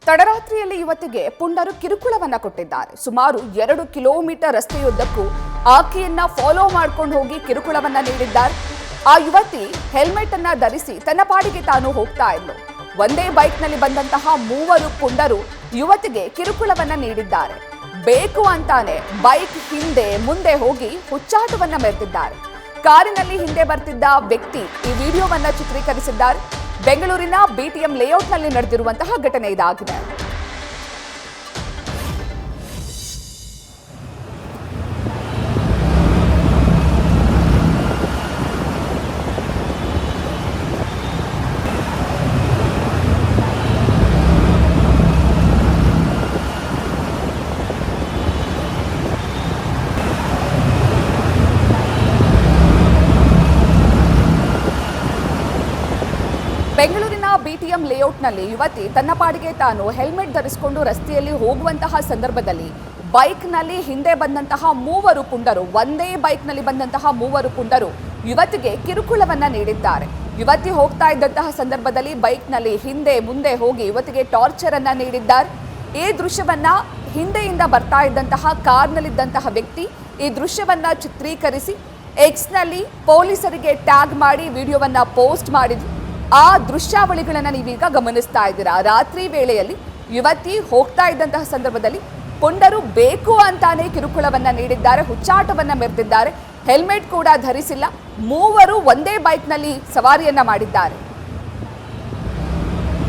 ತಡರಾತ್ರಿಯಲ್ಲಿ ಯುವತಿಗೆ ಪುಂಡರು ಕಿರುಕುಳವನ್ನ ಕೊಟ್ಟಿದ್ದಾರೆ. ಸುಮಾರು 2 kilometre ರಸ್ತೆಯುದ್ದಕ್ಕೂ ಆಕೆಯನ್ನ follow ಮಾಡ್ಕೊಂಡು ಹೋಗಿ ಕಿರುಕುಳವನ್ನ ನೀಡಿದ್ದಾರೆ. ಆ ಯುವತಿ ಹೆಲ್ಮೆಟ್ ಅನ್ನ ಧರಿಸಿ ತನ್ನ ಪಾಡಿಗೆ ತಾನು ಹೋಗ್ತಾ ಇದ್ಲು. ಒಂದೇ ಬೈಕ್ನಲ್ಲಿ ಬಂದಂತಹ 3 ಪುಂಡರು ಯುವತಿಗೆ ಕಿರುಕುಳವನ್ನ ನೀಡಿದ್ದಾರೆ. ಬೇಕು ಅಂತಾನೆ ಬೈಕ್ ಹಿಂದೆ ಮುಂದೆ ಹೋಗಿ ಹುಚ್ಚಾಟವನ್ನ ಮೆರೆದಿದ್ದಾರೆ. ಕಾರಿನಲ್ಲಿ ಹಿಂದೆ ಬರ್ತಿದ್ದ ವ್ಯಕ್ತಿ ಈ ವಿಡಿಯೋವನ್ನ ಚಿತ್ರೀಕರಿಸಿದ್ದಾರೆ. ಬೆಂಗಳೂರಿನ ಬಿಟಿಎಂ ಲೇಔಟ್ನಲ್ಲಿ ನಡೆದಿರುವಂತಹ ಘಟನೆ ಇದಾಗಿದೆ. ಬೆಂಗಳೂರಿನ ಬಿಟಿಎಂ ಲೇಔಟ್ನಲ್ಲಿ ಯುವತಿ ತನ್ನ ಪಾಡಿಗೆ ತಾನು ಹೆಲ್ಮೆಟ್ ಧರಿಸಿಕೊಂಡು ರಸ್ತೆಯಲ್ಲಿ ಹೋಗುವಂತಹ ಸಂದರ್ಭದಲ್ಲಿ ಬೈಕ್ನಲ್ಲಿ ಹಿಂದೆ ಬಂದಂತಹ 3 ಪುಂಡರು, ಒಂದೇ ಬೈಕ್ನಲ್ಲಿ ಬಂದಂತಹ 3 ಪುಂಡರು ಯುವತಿಗೆ ಕಿರುಕುಳವನ್ನ ನೀಡಿದ್ದಾರೆ. ಯುವತಿ ಹೋಗ್ತಾ ಇದ್ದಂತಹ ಸಂದರ್ಭದಲ್ಲಿ ಬೈಕ್ನಲ್ಲಿ ಹಿಂದೆ ಮುಂದೆ ಹೋಗಿ ಯುವತಿಗೆ ಟಾರ್ಚರ್ ಅನ್ನ ನೀಡಿದ್ದಾರೆ. ಈ ದೃಶ್ಯವನ್ನ ಹಿಂದೆಯಿಂದ ಬರ್ತಾ ಇದ್ದಂತಹ ಕಾರ್ನಲ್ಲಿದ್ದಂತಹ ವ್ಯಕ್ತಿ ಈ ದೃಶ್ಯವನ್ನ ಚಿತ್ರೀಕರಿಸಿ ಎಕ್ಸ್ನಲ್ಲಿ ಪೊಲೀಸರಿಗೆ ಟ್ಯಾಗ್ ಮಾಡಿ ವಿಡಿಯೋವನ್ನ ಪೋಸ್ಟ್ ಮಾಡಿದ್ರು. ಆ ದೃಶ್ಯಾವಳಿಗಳನ್ನ ನೀವೀಗ ಗಮನಿಸ್ತಾ ಇದ್ದೀರಾ. ರಾತ್ರಿ ವೇಳೆಯಲ್ಲಿ ಯುವತಿ ಹೋಗ್ತಾ ಇದ್ದಂತಹ ಸಂದರ್ಭದಲ್ಲಿ ಪುಂಡರು ಬೇಕು ಅಂತಾನೆ ಕಿರುಕುಳವನ್ನ ನೀಡಿದ್ದಾರೆ, ಹುಚ್ಚಾಟವನ್ನ ಮೆರೆದಿದ್ದಾರೆ. ಹೆಲ್ಮೆಟ್ ಕೂಡ ಧರಿಸಿಲ್ಲ. 3 ಒಂದೇ ಬೈಕ್ನಲ್ಲಿ ಸವಾರಿಯನ್ನ ಮಾಡಿದ್ದಾರೆ.